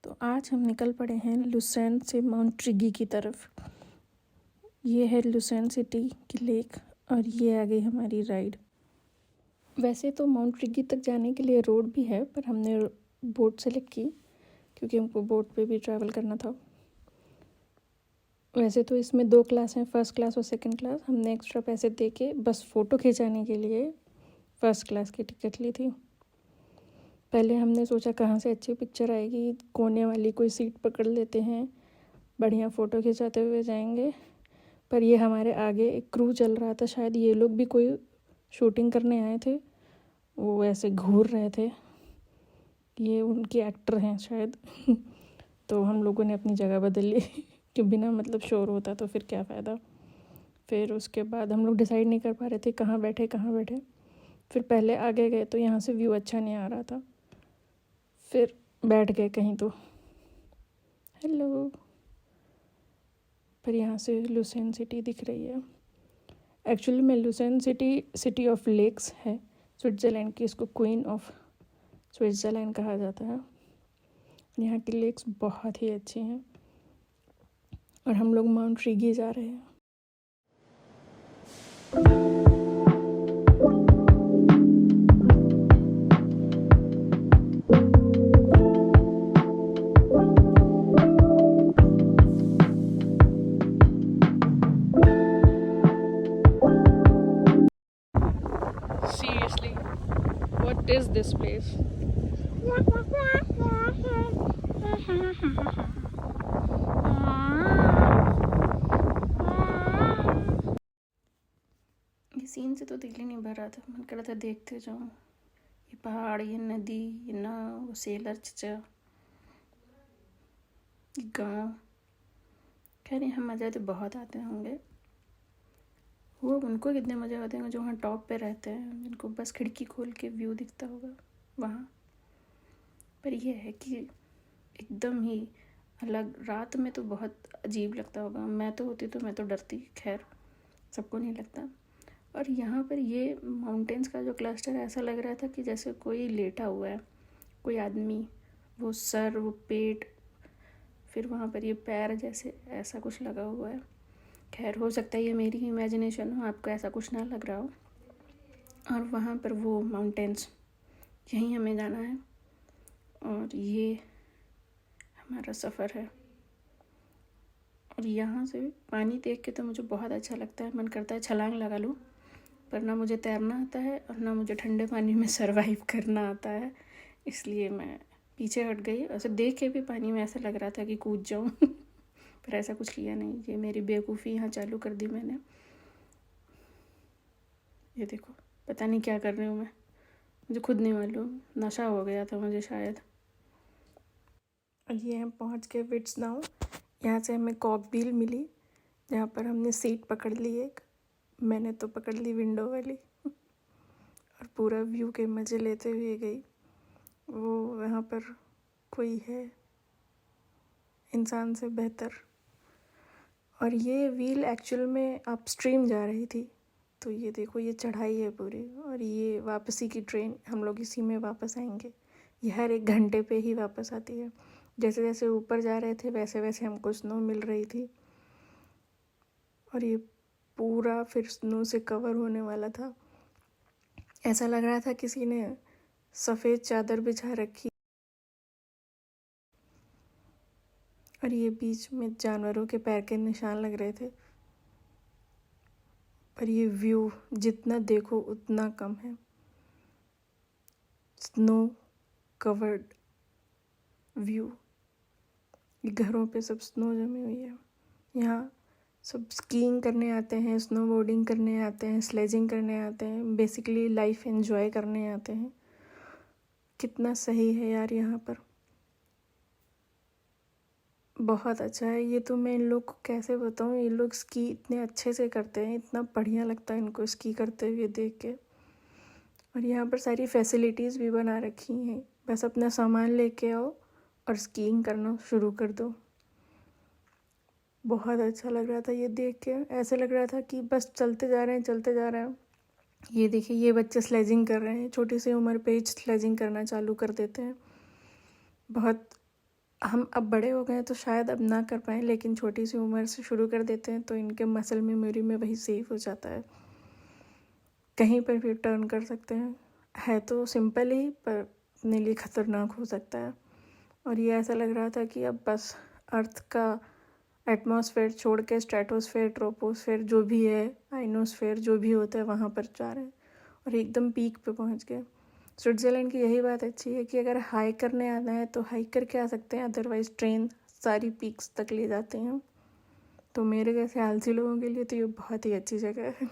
तो आज हम निकल पड़े हैं लुसेन से माउंट ट्रिगी की तरफ। ये है लुसेन सिटी की लेक और ये आ गई हमारी राइड। वैसे तो माउंट ट्रिगी तक जाने के लिए रोड भी है, पर हमने बोट सेलेक्ट की क्योंकि हमको बोट पे भी ट्रैवल करना था। वैसे तो इसमें 2 क्लास हैं, फर्स्ट क्लास और सेकंड क्लास। हमने एक्स्ट्रा पैसे दे के बस फ़ोटो खिंचाने के लिए फर्स्ट क्लास की टिकट ली थी। पहले हमने सोचा कहाँ से अच्छी पिक्चर आएगी, कोने वाली कोई सीट पकड़ लेते हैं, बढ़िया फ़ोटो खिंचाते हुए जाएंगे। पर ये हमारे आगे एक क्रू चल रहा था, शायद ये लोग भी कोई शूटिंग करने आए थे, वो ऐसे घूर रहे थे, ये उनके एक्टर हैं शायद। तो हम लोगों ने अपनी जगह बदल ली कि बिना मतलब शोर होता तो फिर क्या फ़ायदा। फिर उसके बाद हम लोग डिसाइड नहीं कर पा रहे थे कहाँ बैठे। फिर पहले आगे गए तो यहाँ से व्यू अच्छा नहीं आ रहा था, फिर बैठ गए कहीं तो हेलो, पर यहाँ से लुसेन सिटी दिख रही है। एक्चुअली में लुसेन सिटी ऑफ लेक्स है, स्विट्ज़रलैंड की, इसको क्वीन ऑफ स्विट्ज़रलैंड कहा जाता है। यहाँ की लेक्स बहुत ही अच्छी हैं और हम लोग माउंट ट्रिगी जा रहे हैं। Seriously, what is this place? ये सीन से तो दिल ही नहीं भर रहा था, मन कर रहा था देखते जाऊँ। ये पहाड़, ये नदी, ये नाव, वो सेलर चचा, ये गाँव। खैर यहाँ मज़े तो बहुत आते होंगे। वो उनको कितने मज़े आते हैं जो वहाँ टॉप पे रहते हैं, जिनको बस खिड़की खोल के व्यू दिखता होगा वहाँ। पर यह है कि एकदम ही अलग, रात में तो बहुत अजीब लगता होगा। मैं तो होती तो मैं तो डरती, खैर सबको नहीं लगता। और यहाँ पर ये माउंटेन्स का जो क्लस्टर ऐसा लग रहा था कि जैसे कोई लेटा हुआ है, कोई आदमी, वो सर, वो पेट, फिर वहाँ पर ये पैर, जैसे ऐसा कुछ लगा हुआ है। खैर हो सकता है ये मेरी इमेजिनेशन हो, आपको ऐसा कुछ ना लग रहा हो। और वहाँ पर वो माउंटेन्स, यहीं हमें जाना है और ये हमारा सफ़र है। और यहाँ से पानी देख के तो मुझे बहुत अच्छा लगता है, मन करता है छलांग लगा लूँ, पर ना मुझे तैरना आता है और ना मुझे ठंडे पानी में सरवाइव करना आता है, इसलिए मैं पीछे हट गई। ऐसे देख के भी पानी में ऐसा लग रहा था कि कूद जाऊँ पर ऐसा कुछ किया नहीं। ये मेरी बेवकूफ़ी यहाँ चालू कर दी मैंने। ये देखो, पता नहीं क्या कर रही हूँ मैं, मुझे खुद नहीं मालूम, नशा हो गया था मुझे शायद। और ये हम पहुँच गए विट्स नाउ। यहाँ से हमें कॉकबील मिली, जहाँ पर हमने सीट पकड़ ली एक, मैंने तो पकड़ ली विंडो वाली और पूरा व्यू के मज़े लेते हुए गई। वो वहाँ पर कोई है इंसान से बेहतर। और ये व्हील एक्चुअल में अपस्ट्रीम जा रही थी, तो ये देखो ये चढ़ाई है पूरी, और ये वापसी की ट्रेन, हम लोग इसी में वापस आएंगे। ये हर 1 घंटे पे ही वापस आती है। जैसे जैसे ऊपर जा रहे थे वैसे वैसे हमको स्नो मिल रही थी और ये पूरा फिर स्नो से कवर होने वाला था। ऐसा लग रहा था किसी ने सफ़ेद चादर बिछा रखी। और ये बीच में जानवरों के पैर के निशान लग रहे थे। पर ये व्यू जितना देखो उतना कम है। स्नो कवर्ड व्यू, ये घरों पे सब स्नो जमी हुई है। यहाँ सब स्कीइंग करने आते हैं, स्नोबोर्डिंग करने आते हैं, स्लेजिंग करने आते हैं, बेसिकली लाइफ एंजॉय करने आते हैं। कितना सही है यार यहाँ पर, बहुत अच्छा है। ये तो मैं इन लोग को कैसे बताऊँ, ये लोग स्की इतने अच्छे से करते हैं, इतना बढ़िया लगता है इनको स्की करते हुए देख के। और यहाँ पर सारी फैसिलिटीज़ भी बना रखी हैं, बस अपना सामान लेके आओ और स्कीइंग करना शुरू कर दो। बहुत अच्छा लग रहा था ये देख के, ऐसे लग रहा था कि बस चलते जा रहे हैं। ये देखिए ये बच्चे स्लेजिंग कर रहे हैं, छोटी सी उम्र पे ही स्लेजिंग करना चालू कर देते हैं। बहुत हम अब बड़े हो गए हैं तो शायद अब ना कर पाएँ, लेकिन छोटी सी उम्र से शुरू कर देते हैं तो इनके मसल मेमोरी में वही सेव हो जाता है, कहीं पर भी टर्न कर सकते हैं। है तो सिंपल ही, पर अपने लिए ख़तरनाक हो सकता है। और ये ऐसा लग रहा था कि अब बस अर्थ का एटमॉस्फेयर छोड़ के स्ट्रेटोस्फेयर, ट्रोपोस्फेयर जो भी है, आइनोस्फेयर जो भी होता है, वहाँ पर जा रहे हैं और एकदम पीक पे पहुँच गए। स्विट्ज़रलैंड की यही बात अच्छी है कि अगर हाइक करने आना है तो हाइक करके आ सकते हैं, अदरवाइज़ ट्रेन सारी पीक्स तक ले जाते हैं। तो मेरे जैसे आलसी लोगों के लिए तो ये बहुत ही अच्छी जगह है।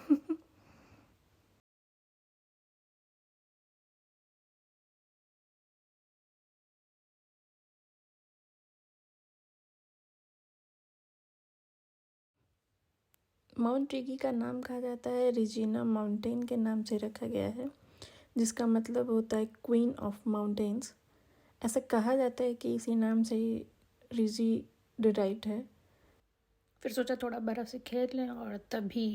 माउंट रिगी का नाम कहा जाता है रिजीना माउंटेन के नाम से रखा गया है, जिसका मतलब होता है क्वीन ऑफ माउंटेन्स। ऐसा कहा जाता है कि इसी नाम से ही रिजी डिराइव्ड है। फिर सोचा थोड़ा बर्फ़ से खेल लें और तभी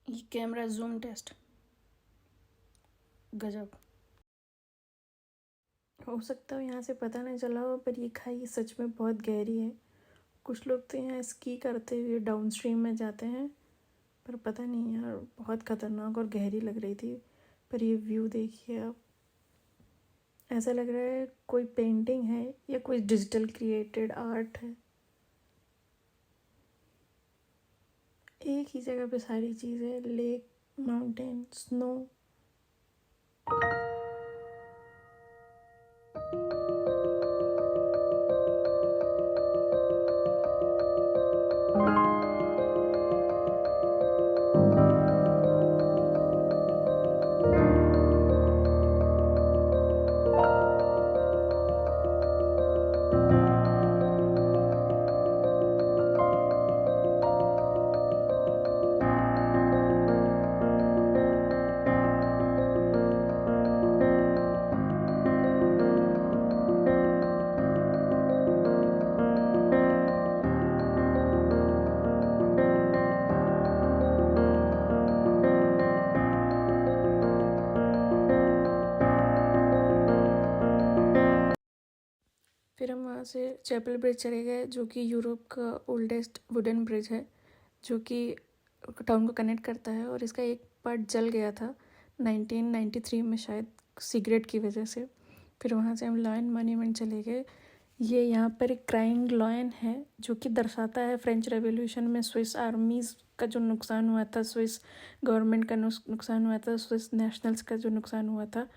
ये कैमरा जूम टेस्ट गजब। हो सकता है यहाँ से पता नहीं चला हो, पर ये खाई सच में बहुत गहरी है। कुछ लोग तो यहाँ स्की करते हुए डाउन स्ट्रीम में जाते हैं, पर पता नहीं यार, बहुत ख़तरनाक और गहरी लग रही थी। पर ये व्यू देखिए आप, ऐसा लग रहा है कोई पेंटिंग है या कोई डिजिटल क्रिएटेड आर्ट है। एक ही जगह पे सारी चीज़ें, लेक, माउंटेन, स्नो। फिर हम वहाँ से चैपल ब्रिज चले गए, जो कि यूरोप का ओल्डेस्ट वुडन ब्रिज है, जो कि टाउन को कनेक्ट करता है। और इसका एक पार्ट जल गया था 1993 में, शायद सिगरेट की वजह से। फिर वहाँ से हम लॉयन मॉन्यूमेंट चले गए। ये यहाँ पर एक क्राइंग लॉयन है, जो कि दर्शाता है फ्रेंच रेवोल्यूशन में स्विस आर्मीज़ का जो नुकसान हुआ था, स्विस गवर्नमेंट का नुकसान हुआ था, स्विस नेशनल्स का जो नुकसान हुआ था।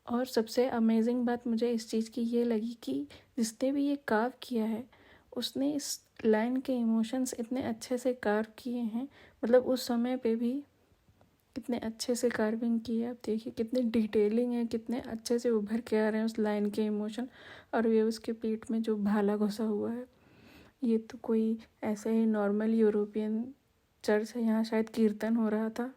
और सबसे अमेजिंग बात मुझे इस चीज़ की ये लगी कि जिसने भी ये कार्व किया है, उसने इस लाइन के इमोशंस इतने अच्छे से कार्व किए हैं। मतलब उस समय पे भी कितने अच्छे से कार्विंग की है। आप देखिए कितनी डिटेलिंग है, कितने अच्छे से उभर के आ रहे हैं उस लाइन के इमोशन। और ये उसके पीठ में जो भाला घुसा हुआ है, ये तो कोई ऐसे ही नॉर्मल यूरोपियन चर्च है, यहाँ शायद कीर्तन हो रहा था।